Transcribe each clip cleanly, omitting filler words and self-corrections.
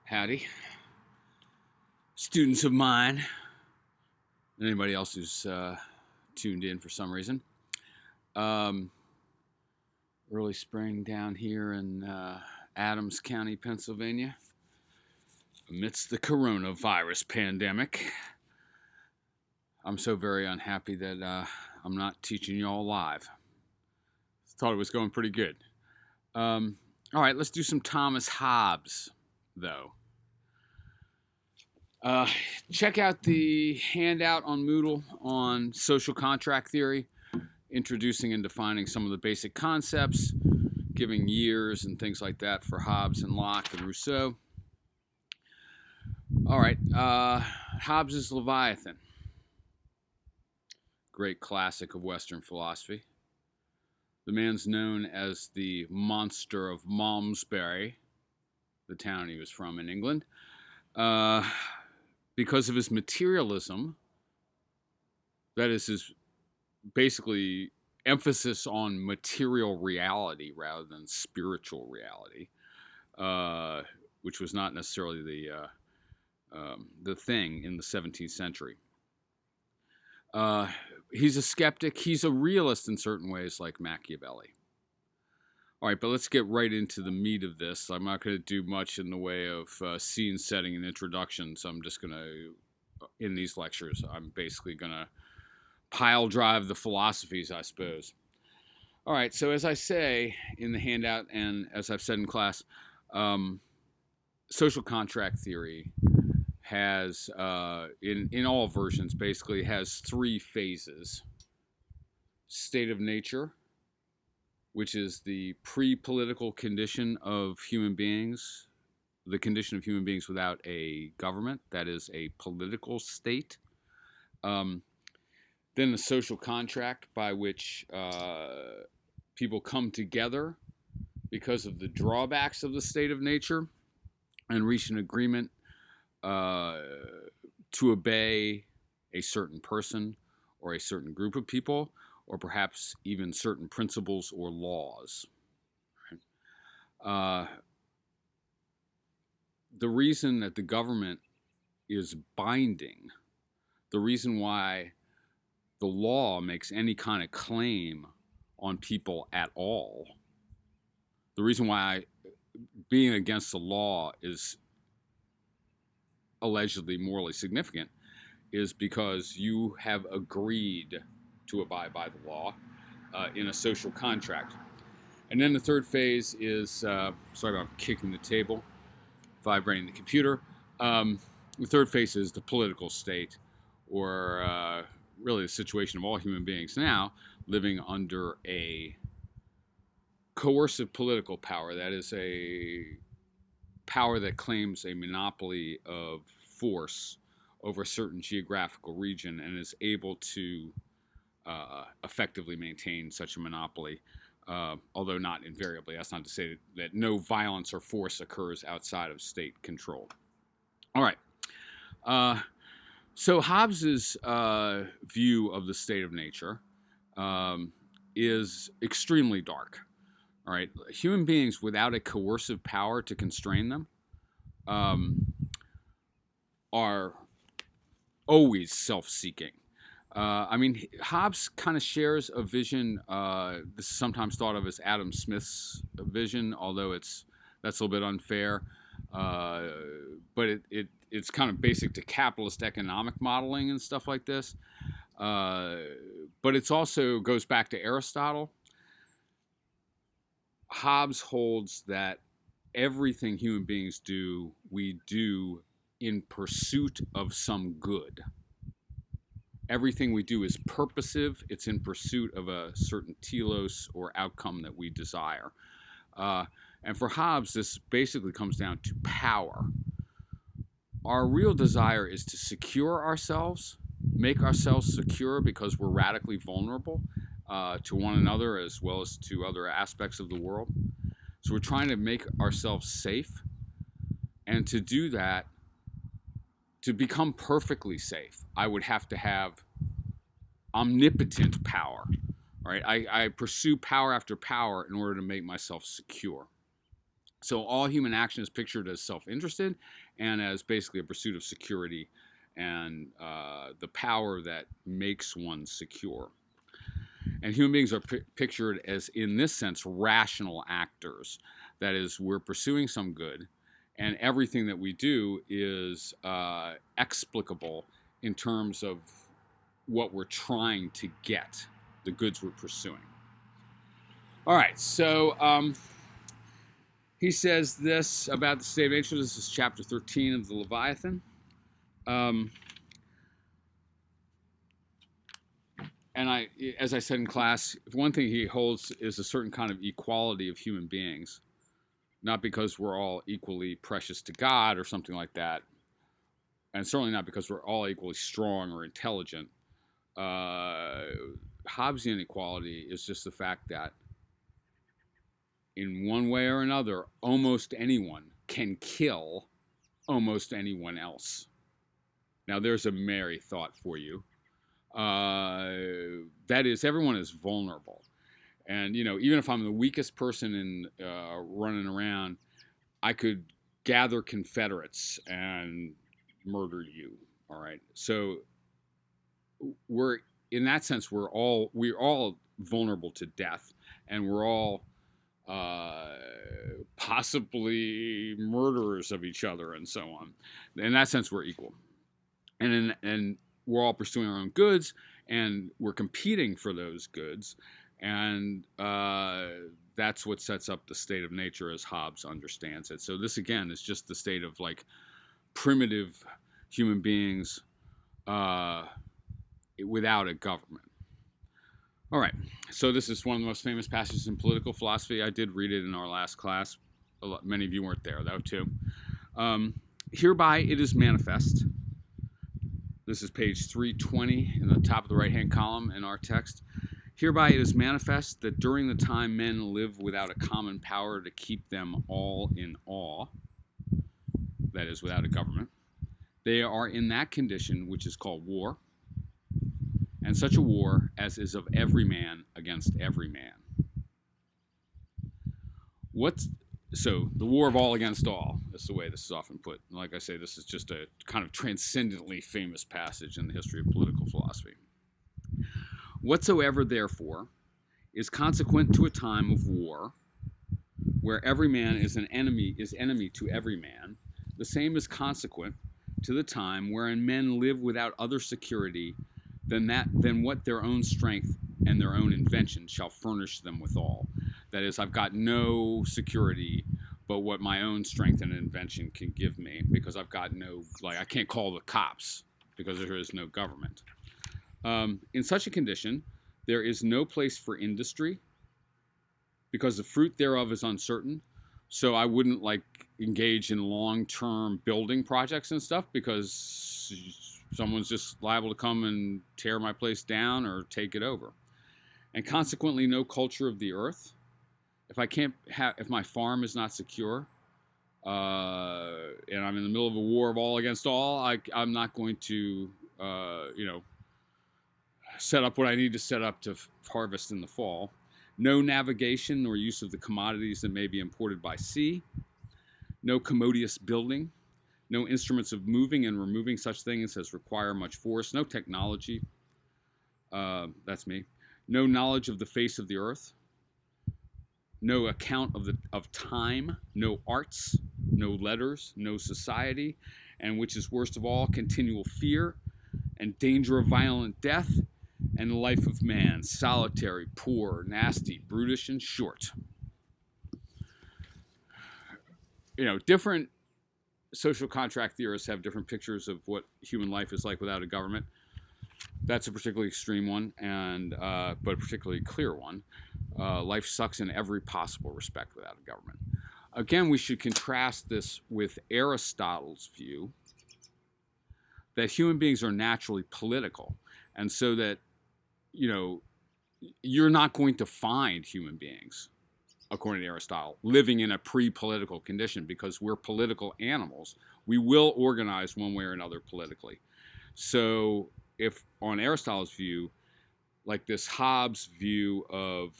Howdy, students of mine, and anybody else who's tuned in for some reason. Early spring down here in Adams County, Pennsylvania, amidst the coronavirus pandemic. I'm so very unhappy that I'm not teaching you all live. Thought it was going pretty good. All right, let's do some Thomas Hobbes, though. Check out the handout on Moodle on social contract theory, introducing and defining some of the basic concepts, giving years and things like that for Hobbes and Locke and Rousseau. All right, Hobbes' Leviathan, great classic of Western philosophy. The man's known as the Monster of Malmesbury, the town he was from in England. Because of his materialism, that is his basically emphasis on material reality rather than spiritual reality, which was not necessarily the thing in the 17th century. He's a skeptic. He's a realist in certain ways, like Machiavelli. All right, but let's get right into the meat of this. I'm not going to do much in the way of scene setting and introduction, so I'm just going to, in these lectures, I'm basically going to pile drive the philosophies, I suppose. All right, so as I say in the handout and as I've said in class, social contract theory has, in all versions, basically has three phases. State of nature, which is the pre-political condition of human beings, the condition of human beings without a government, that is a political state. Then the social contract by which people come together because of the drawbacks of the state of nature and reach an agreement to obey a certain person or a certain group of people, or perhaps even certain principles or laws. The reason that the government is binding, the reason why the law makes any kind of claim on people at all, the reason why being against the law is allegedly morally significant is because you have agreed to abide by the law in a social contract. And then the third phase is, sorry about kicking the table, vibrating the computer. The third phase is the political state, or really the situation of all human beings now living under a coercive political power, that is a power that claims a monopoly of force over a certain geographical region and is able to effectively maintain such a monopoly, although not invariably. That's not to say that no violence or force occurs outside of state control. All right. So Hobbes's view of the state of nature is extremely dark. All right. Human beings without a coercive power to constrain them are always self-seeking. Hobbes kind of shares a vision. This is sometimes thought of as Adam Smith's vision, although that's a little bit unfair. But it's kind of basic to capitalist economic modeling and stuff like this. But it's also goes back to Aristotle. Hobbes holds that everything human beings do, we do in pursuit of some good. Everything we do is purposive. It's in pursuit of a certain telos or outcome that we desire. And for Hobbes, this basically comes down to power. Our real desire is to secure ourselves, make ourselves secure because we're radically vulnerable to one another as well as to other aspects of the world. So we're trying to make ourselves safe. And to do that, to become perfectly safe, I would have to have omnipotent power. Right? I pursue power after power in order to make myself secure. So all human action is pictured as self-interested and as basically a pursuit of security and the power that makes one secure. And human beings are pictured as, in this sense, rational actors. That is, we're pursuing some good, and everything that we do is explicable in terms of what we're trying to get, the goods we're pursuing. All right, so he says this about the state of nature. This is chapter 13 of the Leviathan. And as I said in class, one thing he holds is a certain kind of equality of human beings, not because we're all equally precious to God or something like that, and certainly not because we're all equally strong or intelligent. Hobbesian equality is just the fact that in one way or another, almost anyone can kill almost anyone else. Now, there's a merry thought for you. That is, everyone is vulnerable. And, even if I'm the weakest person in running around, I could gather Confederates and murder you. All right. So in that sense, we're all vulnerable to death, and we're all possibly murderers of each other and so on. In that sense, we're equal. And we're all pursuing our own goods, and we're competing for those goods. And that's what sets up the state of nature as Hobbes understands it. So this, again, is just the state of like primitive human beings without a government. All right, so this is one of the most famous passages in political philosophy. I did read it in our last class. Many of you weren't there, though, too. Hereby it is manifest. This is page 320 in the top of the right-hand column in our text. Hereby it is manifest that during the time men live without a common power to keep them all in awe, that is, without a government, they are in that condition which is called war, and such a war as is of every man against every man. So the war of all against all is the way this is often put. And like I say, this is just a kind of transcendently famous passage in the history of political philosophy. Whatsoever, therefore, is consequent to a time of war, where every man is enemy to every man, the same is consequent to the time wherein men live without other security than what their own strength and their own invention shall furnish them withal. That is, I've got no security but what my own strength and invention can give me, because I've got I can't call the cops because there is no government. In such a condition, there is no place for industry because the fruit thereof is uncertain. So I wouldn't engage in long-term building projects and stuff, because someone's just liable to come and tear my place down or take it over. And consequently, no culture of the earth. If my farm is not secure, and I'm in the middle of a war of all against all, I'm not going to, set up what I need to set up to harvest in the fall. No navigation nor use of the commodities that may be imported by sea. No commodious building. No instruments of moving and removing such things as require much force. No technology. That's me. No knowledge of the face of the earth. No account of time. No arts. No letters. No society. And which is worst of all, continual fear and danger of violent death, and the life of man, solitary, poor, nasty, brutish, and short. Different social contract theorists have different pictures of what human life is like without a government. That's a particularly extreme one, but a particularly clear one. Life sucks in every possible respect without a government. Again, we should contrast this with Aristotle's view that human beings are naturally political, and so that you're not going to find human beings, according to Aristotle, living in a pre-political condition, because we're political animals. We will organize one way or another politically. So if on Aristotle's view, like this Hobbes view of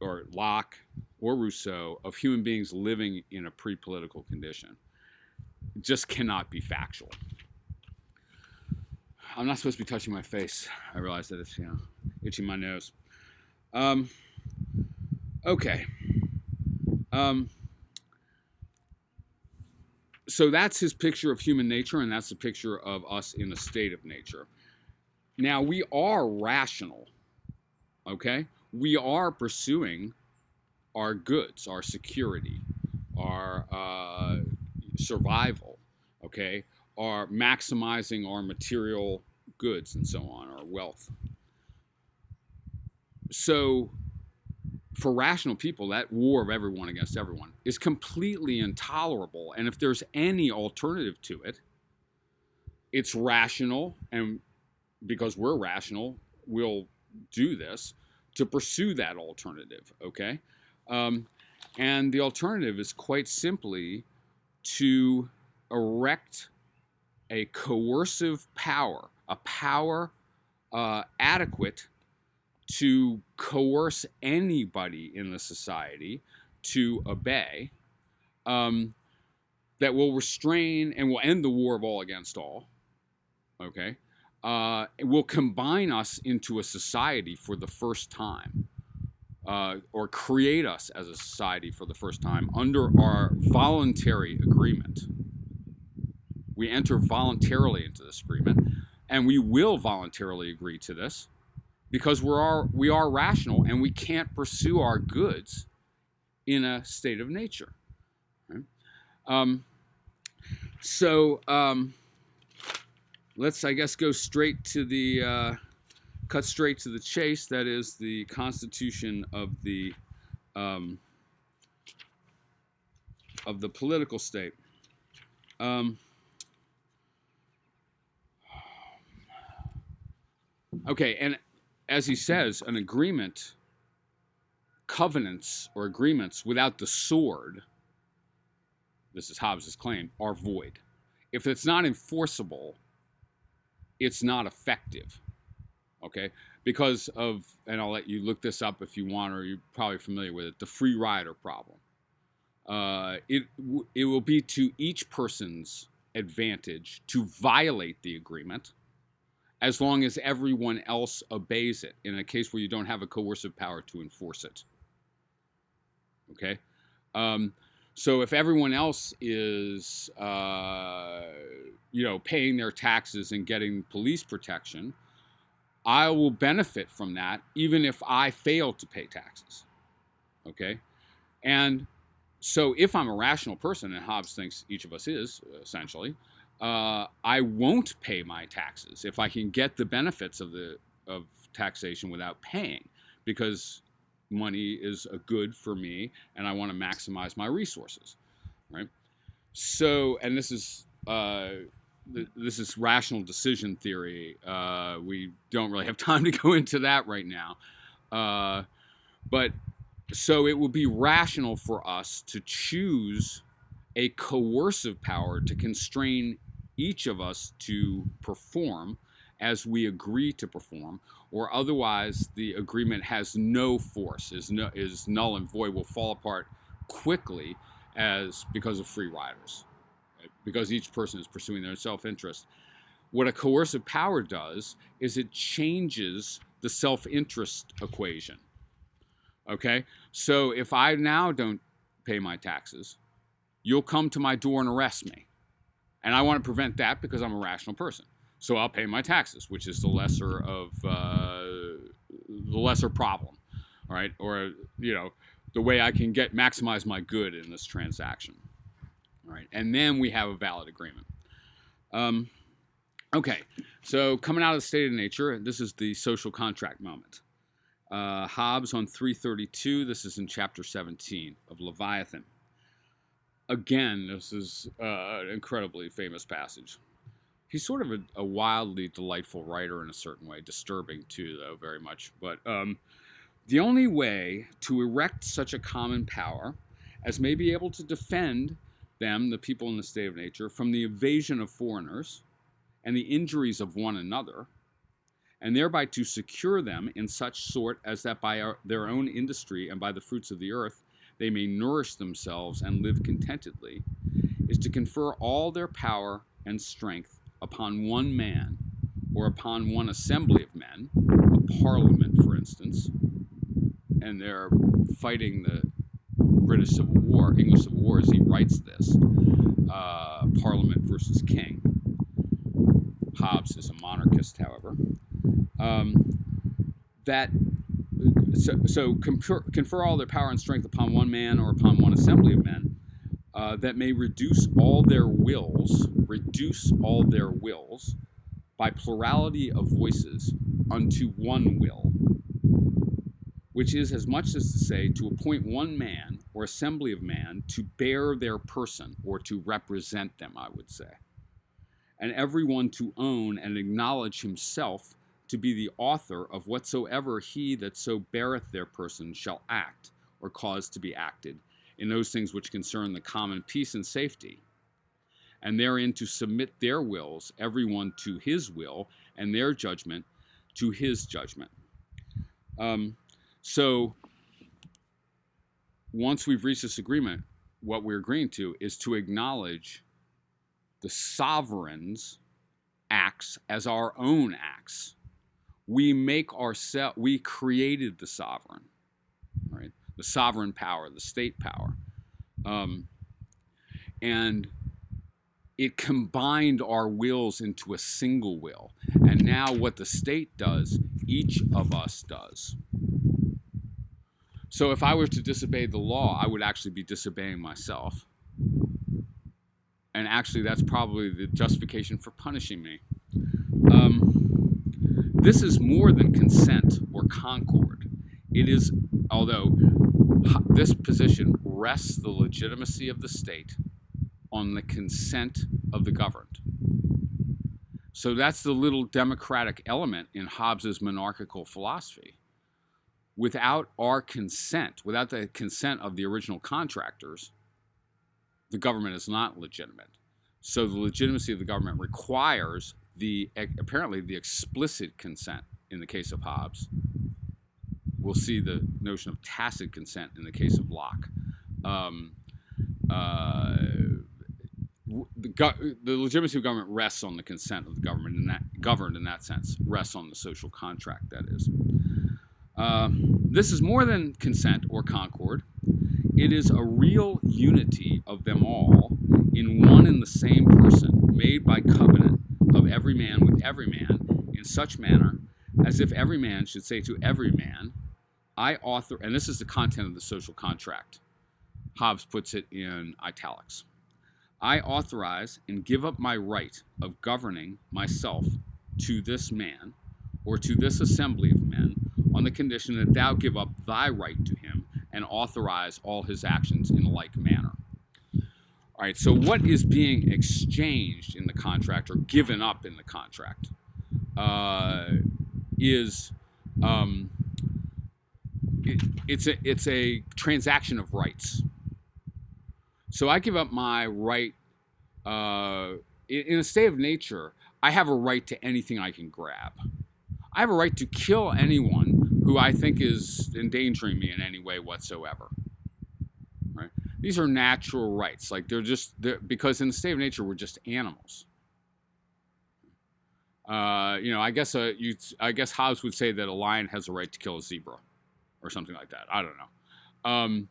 or Locke or Rousseau of human beings living in a pre-political condition. It just cannot be factual. I'm not supposed to be touching my face. I realize that it's, itching my nose. Okay. So that's his picture of human nature, and that's the picture of us in a state of nature. Now, we are rational, okay? We are pursuing our goods, our security, our survival, okay? Our maximizing our material goods and so on, our wealth. So for rational people, that war of everyone against everyone is completely intolerable. And if there's any alternative to it, it's rational, and because we're rational, we'll do this to pursue that alternative, okay? And the alternative is quite simply to erect a coercive power, a power adequate to coerce anybody in the society to obey, that will restrain and will end the war of all against all, okay? It will combine us into a society for the first time, or create us as a society for the first time under our voluntary agreement. We enter voluntarily into this agreement, and we will voluntarily agree to this because we are rational, and we can't pursue our goods in a state of nature. Right? Let's, I guess, go straight to the cut straight to the chase. That is the constitution of the political state. Okay, and as he says, an agreement, covenants or agreements without the sword, this is Hobbes' claim, are void. If it's not enforceable, it's not effective, okay? Because of, and I'll let you look this up if you want, or you're probably familiar with it, the free rider problem. It will be to each person's advantage to violate the agreement as long as everyone else obeys it, in a case where you don't have a coercive power to enforce it. Okay? So if everyone else is, paying their taxes and getting police protection, I will benefit from that even if I fail to pay taxes. Okay? And so if I'm a rational person, and Hobbes thinks each of us is, essentially, I won't pay my taxes if I can get the benefits of taxation without paying, because money is a good for me, and I want to maximize my resources, right? So, and this is rational decision theory. We don't really have time to go into that right now, but so it will be rational for us to choose a coercive power to constrain each of us to perform as we agree to perform, or otherwise the agreement has no force, is null and void, will fall apart quickly because of free riders, right? Because each person is pursuing their self-interest. What a coercive power does is it changes the self-interest equation. Okay? So if I now don't pay my taxes, you'll come to my door and arrest me. And I want to prevent that because I'm a rational person. So I'll pay my taxes, which is the lesser problem, all right? Or, the way I can maximize my good in this transaction, all right? And then we have a valid agreement. Okay, so coming out of the state of nature, this is the social contract moment. Hobbes on 332, this is in chapter 17 of Leviathan. Again, this is an incredibly famous passage. He's sort of a wildly delightful writer in a certain way, disturbing too, though, very much. But the only way to erect such a common power as may be able to defend them, the people in the state of nature, from the invasion of foreigners and the injuries of one another, and thereby to secure them in such sort as that by their own industry and by the fruits of the earth they may nourish themselves and live contentedly, is to confer all their power and strength upon one man, or upon one assembly of men, a parliament, for instance, and they're fighting the British Civil War, English Civil War, as he writes this, Parliament versus King. Hobbes is a monarchist, however. So confer all their power and strength upon one man or upon one assembly of men, that may reduce all their wills by plurality of voices unto one will, which is as much as to say to appoint one man or assembly of man to bear their person, or to represent them, I would say, and every one to own and acknowledge himself to be the author of whatsoever he that so beareth their person shall act, or cause to be acted, in those things which concern the common peace and safety, and therein to submit their wills, every one to his will, and their judgment to his judgment. So once we've reached this agreement, what we're agreeing to is to acknowledge the sovereign's acts as our own acts. We created the sovereign, right? The sovereign power, the state power. And it combined our wills into a single will. And now what the state does, each of us does. So if I were to disobey the law, I would actually be disobeying myself. And actually, that's probably the justification for punishing me. This is more than consent or concord. It is, although this position rests the legitimacy of the state on the consent of the governed. So that's the little democratic element in Hobbes's monarchical philosophy. Without our consent, without the consent of the original contractors, the government is not legitimate. So the legitimacy of the government requires apparently the explicit consent in the case of Hobbes. We'll see the notion of tacit consent in the case of Locke. The legitimacy of government rests on the consent of the government, and that governed in that sense rests on the social contract, that is. This is more than consent or concord. It is a real unity of them all in one and the same person, made by covenant of every man with every man, in such manner as if every man should say to every man, I author, and this is the content of the social contract. Hobbes puts it in italics. I authorize and give up my right of governing myself to this man, or to this assembly of men, on the condition that thou give up thy right to him, and authorize all his actions in like manner. All right, so what is being exchanged in the contract, or given up in the contract, it's a transaction of rights. So I give up my right, in a state of nature, I have a right to anything I can grab. I have a right to kill anyone who I think is endangering me in any way whatsoever. Right? These are natural rights. Like because in the state of nature, we're just animals. I guess Hobbes would say that a lion has a right to kill a zebra, or something like that. I don't know.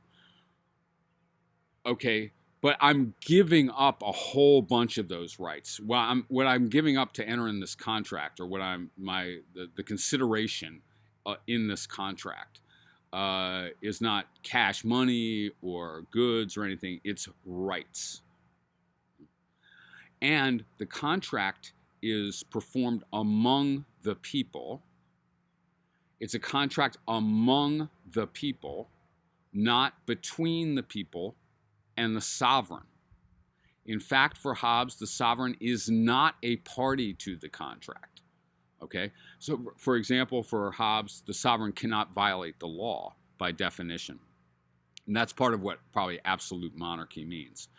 Okay, but I'm giving up a whole bunch of those rights. Well, what I'm giving up to enter in this contract, or the consideration in this contract, is not cash money or goods or anything. It's rights. And the contract is performed among the people. It's a contract among the people, not between the people and the sovereign. In fact, for Hobbes, the sovereign is not a party to the contract. Okay? So, for example, for Hobbes, the sovereign cannot violate the law by definition. And that's part of what probably absolute monarchy means.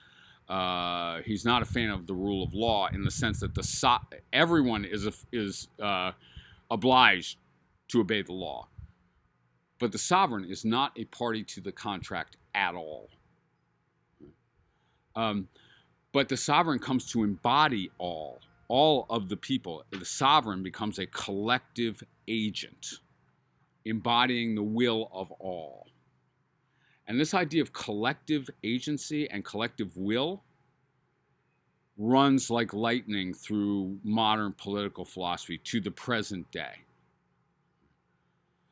He's not a fan of the rule of law in the sense that everyone is obliged to obey the law. But the sovereign is not a party to the contract at all. But the sovereign comes to embody all of the people. The sovereign becomes a collective agent, embodying the will of all. And this idea of collective agency and collective will runs like lightning through modern political philosophy to the present day.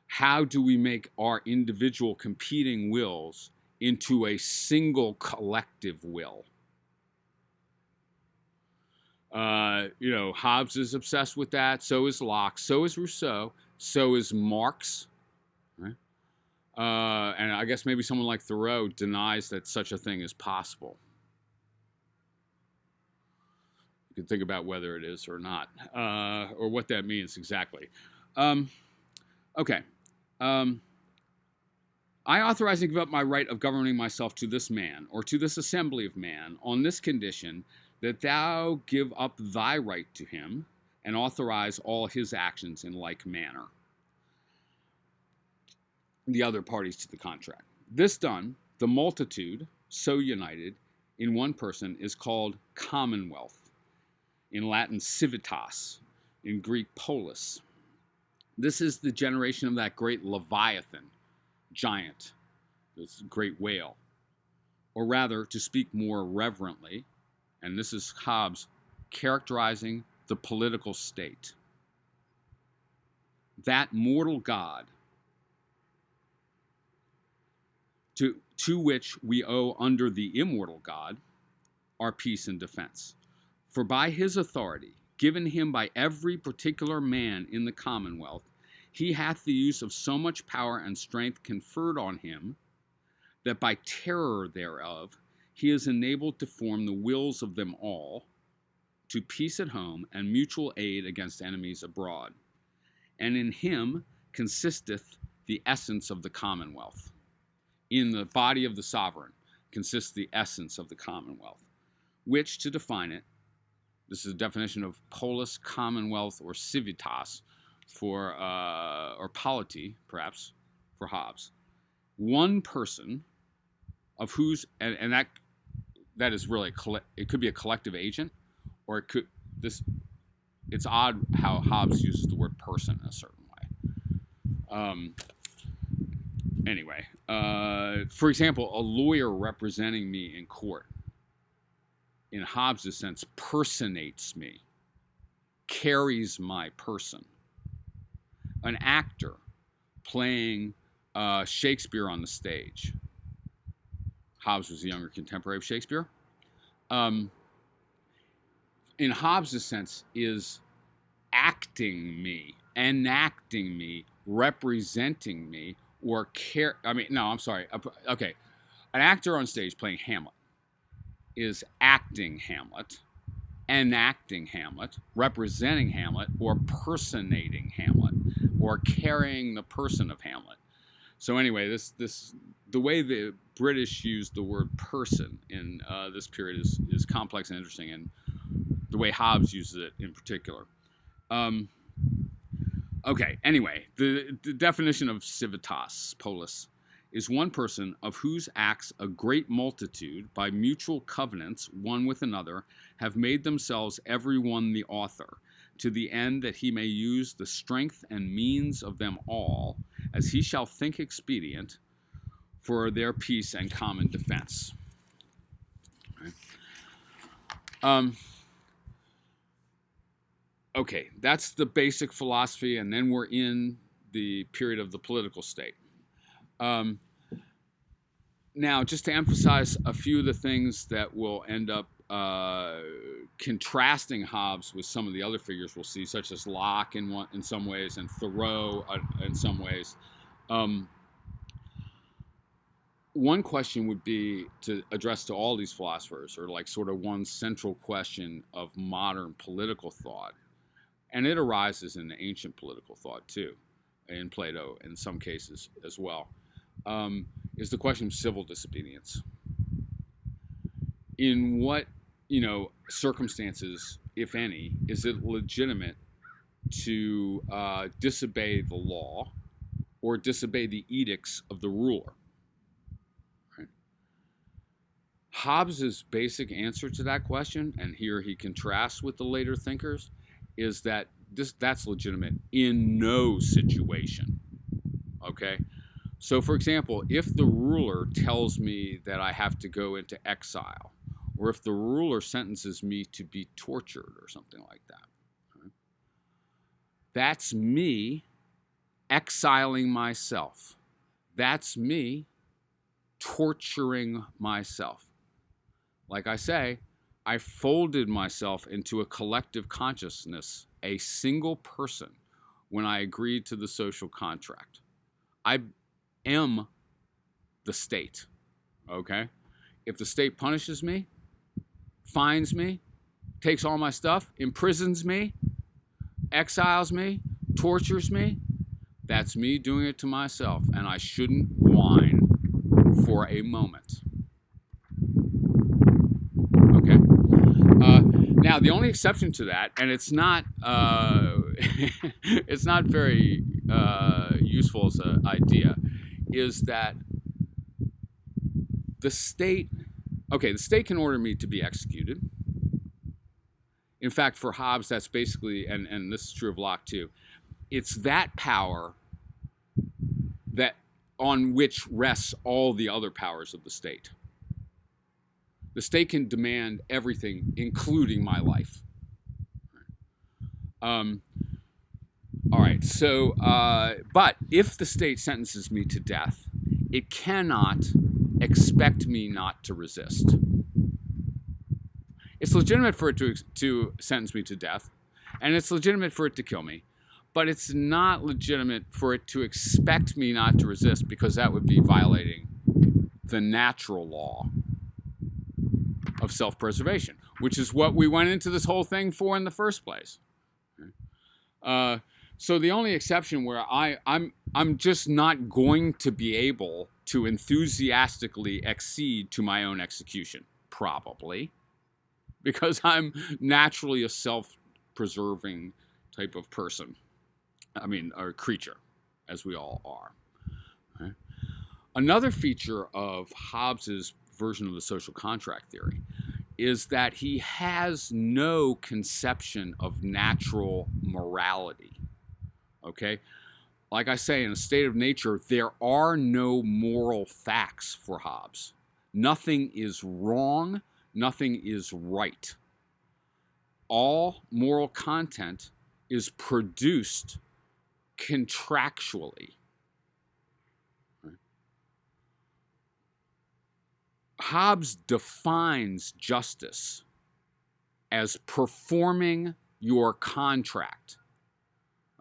How do we make our individual competing wills into a single collective will? Hobbes is obsessed with that. So is Locke. So is Rousseau. So is Marx. Right? And I guess maybe someone like Thoreau denies that such a thing is possible. You can think about whether it is or not, or what that means exactly. Okay. I authorize and give up my right of governing myself to this man, or to this assembly of man, on this condition, that thou give up thy right to him, and authorize all his actions in like manner. The other parties to the contract. This done, the multitude, so united in one person, is called Commonwealth. In Latin, civitas. In Greek, polis. This is the generation of that great Leviathan, giant, this great whale. Or rather, to speak more reverently, and this is Hobbes characterizing the political state. That mortal God to which we owe under the immortal God our peace and defense. For by his authority, given him by every particular man in the Commonwealth, he hath the use of so much power and strength conferred on him, that by terror thereof he is enabled to form the wills of them all, to peace at home and mutual aid against enemies abroad. And in him consisteth the essence of the Commonwealth. In the body of the sovereign consists the essence of the Commonwealth, which, to define it, this is a definition of polis, commonwealth, or civitas, or polity, perhaps, for Hobbes. One person of whose, and that is really, it could be a collective agent, or it could, it's odd how Hobbes uses the word person in a certain way. Anyway, for example, a lawyer representing me in court, in Hobbes' sense, personates me, carries my person. An actor playing Shakespeare on the stage. Hobbes was a younger contemporary of Shakespeare. In Hobbes' sense, is acting me, enacting me, representing me, or Okay. An actor on stage playing Hamlet is acting Hamlet, enacting Hamlet, representing Hamlet, or personating Hamlet, or carrying the person of Hamlet. So anyway, the way the British use the word person in this period is complex and interesting, and the way Hobbes uses it in particular. Okay, anyway, the definition of civitas, polis, is one person of whose acts a great multitude, by mutual covenants one with another, have made themselves every one the author, to the end that he may use the strength and means of them all, as he shall think expedient, for their peace and common defense. Okay. Okay, that's the basic philosophy, and then we're in the period of the political state. Now, just to emphasize a few of the things that will end up contrasting Hobbes with some of the other figures we'll see, such as Locke in some ways, and Thoreau in some ways. One question would be to address to all these philosophers, or like sort of one central question of modern political thought. And it arises in the ancient political thought too, in Plato in some cases as well, is the question of civil disobedience. In what, circumstances, if any, is it legitimate to disobey the law or disobey the edicts of the ruler. Right? Hobbes's basic answer to that question, and here he contrasts with the later thinkers, is that that's legitimate in no situation. Okay? So, for example, if the ruler tells me that I have to go into exile, or if the ruler sentences me to be tortured or something like that, right? That's me exiling myself. That's me torturing myself. Like I say, I folded myself into a collective consciousness, a single person, when I agreed to the social contract. I am the state, okay? If the state punishes me, fines me, takes all my stuff, imprisons me, exiles me, tortures me, that's me doing it to myself, and I shouldn't whine for a moment. Okay? Now, the only exception to that, and it's not it's not very useful as an idea, is that the state can order me to be executed. In fact, for Hobbes, that's basically, and this is true of Locke too, it's that power that on which rests all the other powers of the state. The state can demand everything, including my life. All right, so, but if the state sentences me to death, it cannot expect me not to resist. It's legitimate for it to sentence me to death, and it's legitimate for it to kill me, but it's not legitimate for it to expect me not to resist, because that would be violating the natural law of self-preservation, which is what we went into this whole thing for in the first place. So the only exception where I'm just not going to be able to enthusiastically accede to my own execution, probably, because I'm naturally a self-preserving type of person. I mean, or creature, as we all are. Okay? Another feature of Hobbes's version of the social contract theory is that he has no conception of natural morality. Okay? Like I say, in a state of nature, there are no moral facts for Hobbes. Nothing is wrong, nothing is right. All moral content is produced contractually. Hobbes defines justice as performing your contract.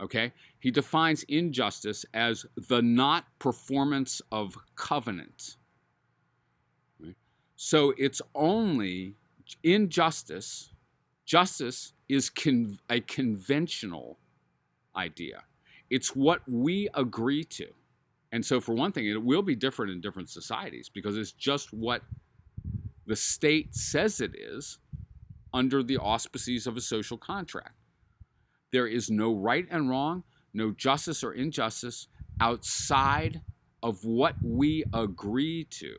Okay? He defines injustice as the not performance of covenant. Right? So it's only injustice. Justice is a conventional idea. It's what we agree to. And so, for one thing, it will be different in different societies because it's just what the state says it is under the auspices of a social contract. There is no right and wrong, no justice or injustice outside of what we agree to.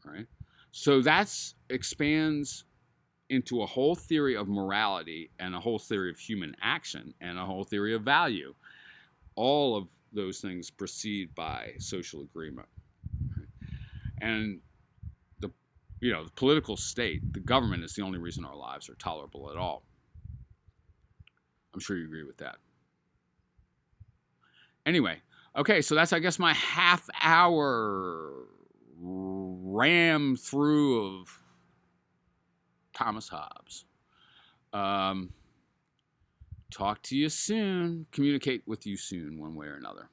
All right? So that expands into a whole theory of morality and a whole theory of human action and a whole theory of value. All of those things proceed by social agreement. And the political state, the government, is the only reason our lives are tolerable at all. I'm sure you agree with that. Anyway, okay, so that's, I guess, my half-hour ram through of Thomas Hobbes. Talk to you soon. Communicate with you soon, one way or another.